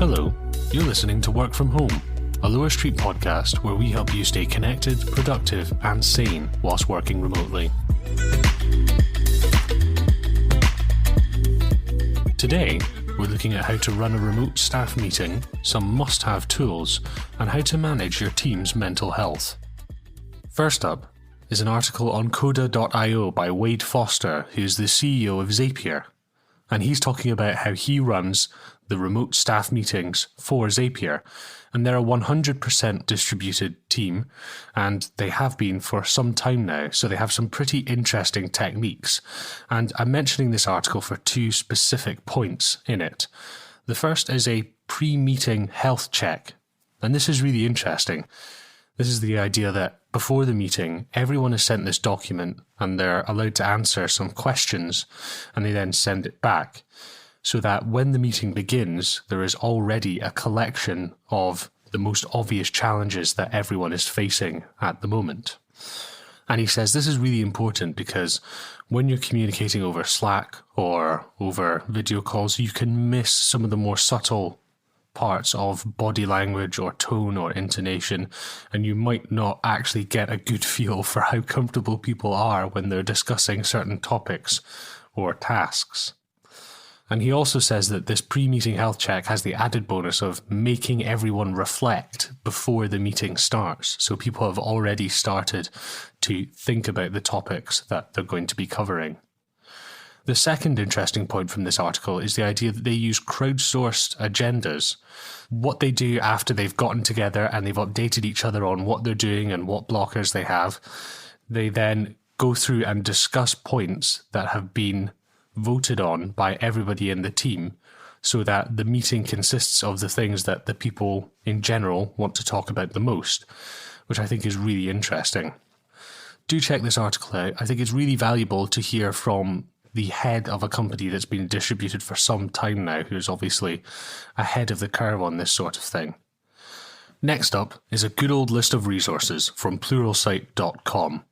Hello, you're listening to Work From Home, a Lower Street podcast where we help you stay connected, productive and sane whilst working remotely. Today, we're looking at how to run a remote staff meeting, some must-have tools, and how to manage your team's mental health. First up is an article on Coda.io by Wade Foster, who's the CEO of Zapeir, and he's talking about how he runs the remote staff meetings for Zapeir, and they're a 100% distributed team, and they have been for some time now, so they have some pretty interesting techniques. And I'm mentioning this article for two specific points in it. The first is a pre-meeting health check, and this is really interesting. This is the idea that before the meeting, everyone is sent this document and they're allowed to answer some questions, and they then send it back, so that when the meeting begins, there is already a collection of the most obvious challenges that everyone is facing at the moment. And he says this is really important because when you're communicating over Slack or over video calls, you can miss some of the more subtle parts of body language or tone or intonation, and you might not actually get a good feel for how comfortable people are when they're discussing certain topics or tasks. And he also says that this pre-meeting health check has the added bonus of making everyone reflect before the meeting starts. So people have already started to think about the topics that they're going to be covering. The second interesting point from this article is the idea that they use crowdsourced agendas. What they do after they've gotten together and they've updated each other on what they're doing and what blockers they have, they then go through and discuss points that have been voted on by everybody in the team, so that the meeting consists of the things that the people in general want to talk about the most, which I think is really interesting. Do check this article out. I think it's really valuable to hear from the head of a company that's been distributed for some time now, who's obviously ahead of the curve on this sort of thing. Next up is a good old list of resources from pluralsight.com.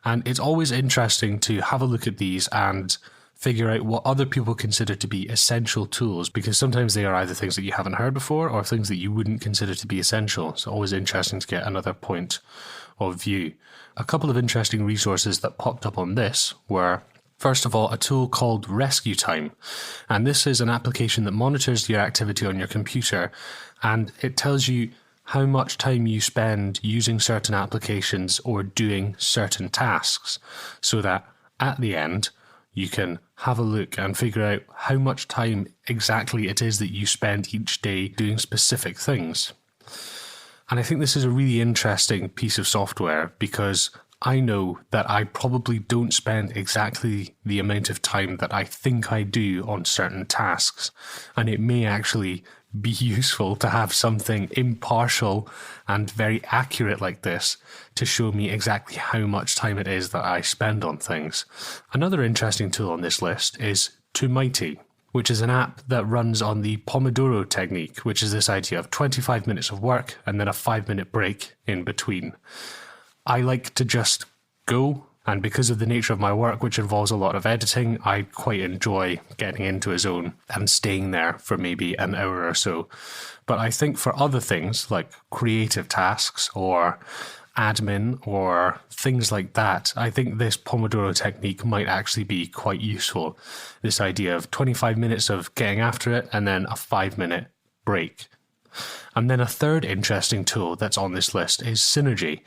And it's always interesting to have a look at these and figure out what other people consider to be essential tools, because sometimes they are either things that you haven't heard before or things that you wouldn't consider to be essential. It's always interesting to get another point of view. A couple of interesting resources that popped up on this were, first of all, a tool called Rescuetime. And this is an application that monitors your activity on your computer, and it tells you how much time you spend using certain applications or doing certain tasks, so that at the end, you can have a look and figure out how much time exactly it is that you spend each day doing specific things. And I think this is a really interesting piece of software because I know that I probably don't spend exactly the amount of time that I think I do on certain tasks, and it may actually be useful to have something impartial and very accurate like this to show me exactly how much time it is that I spend on things. Another interesting tool on this list is Mighty, which is an app that runs on the Pomodoro technique, which is this idea of 25 minutes of work and then a 5-minute break in between. I like to just go, and because of the nature of my work, which involves a lot of editing, I quite enjoy getting into a zone and staying there for maybe an hour or so. But I think for other things like creative tasks or admin or things like that, I think this Pomodoro technique might actually be quite useful. This idea of 25 minutes of getting after it and then a 5-minute break. And then a third interesting tool that's on this list is Synergy.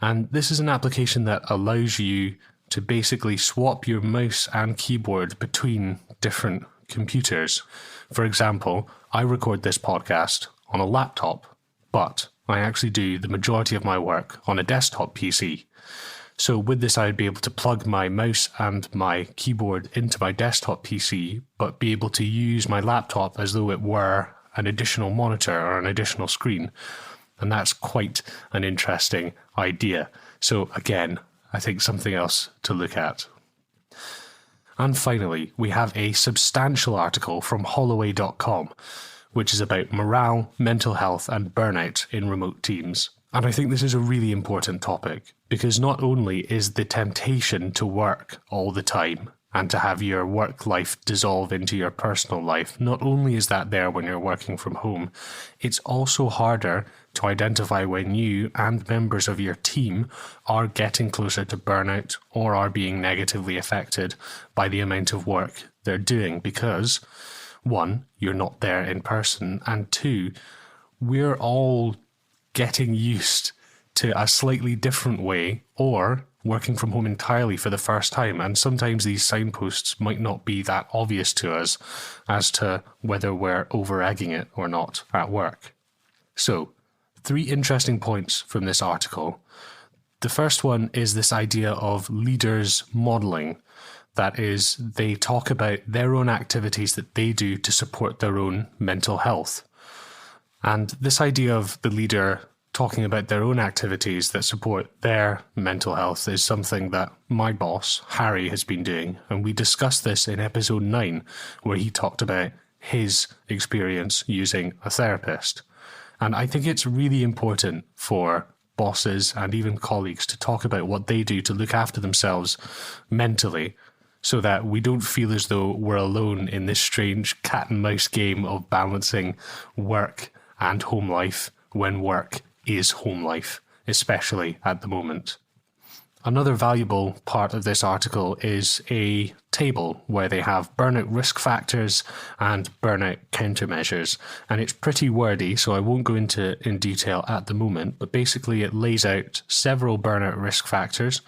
And this is an application that allows you to basically swap your mouse and keyboard between different computers. For example, I record this podcast on a laptop, but I actually do the majority of my work on a desktop PC. So with this, I'd be able to plug my mouse and my keyboard into my desktop PC, but be able to use my laptop as though it were an additional monitor or an additional screen. And that's quite an interesting idea. So again, I think something else to look at. And finally, we have a substantial article from Holloway.com, which is about morale, mental health, and burnout in remote teams. And I think this is a really important topic, because not only is the temptation to work all the time and to have your work life dissolve into your personal life. Not only is that there when you're working from home, it's also harder to identify when you and members of your team are getting closer to burnout or are being negatively affected by the amount of work they're doing, because 1, you're not there in person, and 2, we're all getting used to a slightly different way or working from home entirely for the first time, and sometimes these signposts might not be that obvious to us as to whether we're over-egging it or not at work. So, 3 interesting points from this article. The first one is this idea of leaders modelling. That is, they talk about their own activities that they do to support their own mental health. And this idea of the leader talking about their own activities that support their mental health is something that my boss, Harry, has been doing. And we discussed this in episode 9, where he talked about his experience using a therapist. And I think it's really important for bosses and even colleagues to talk about what they do to look after themselves mentally, so that we don't feel as though we're alone in this strange cat and mouse game of balancing work and home life when work is home life, especially at the moment. Another valuable part of this article is a table where they have burnout risk factors and burnout countermeasures. And it's pretty wordy, so I won't go into in detail at the moment, but basically it lays out several burnout risk factors.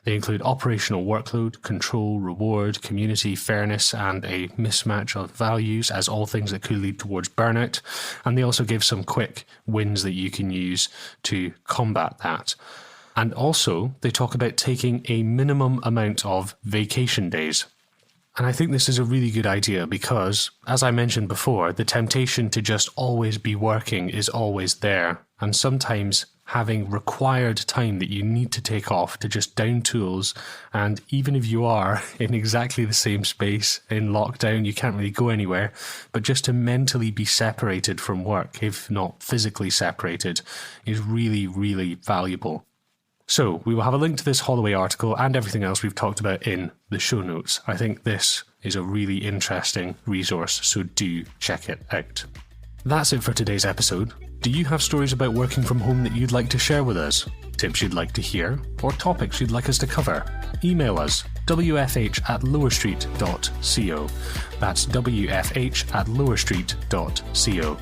They include operational workload, control, reward, community, fairness, and a mismatch of values as all things that could lead towards burnout. And they also give some quick wins that you can use to combat that. And also, they talk about taking a minimum amount of vacation days. And I think this is a really good idea because, as I mentioned before, the temptation to just always be working is always there. And sometimes having required time that you need to take off to just down tools, and even if you are in exactly the same space in lockdown, you can't really go anywhere, but just to mentally be separated from work, if not physically separated, is really, really valuable. So we will have a link to this Holloway article and everything else we've talked about in the show notes. I think this is a really interesting resource, so do check it out. That's it for today's episode. Do you have stories about working from home that you'd like to share with us? Tips you'd like to hear? Or topics you'd like us to cover? Email us, wfh@lowerstreet.co. That's wfh@lowerstreet.co.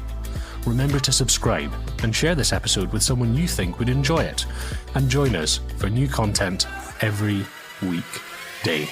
Remember to subscribe and share this episode with someone you think would enjoy it. And join us for new content every weekday.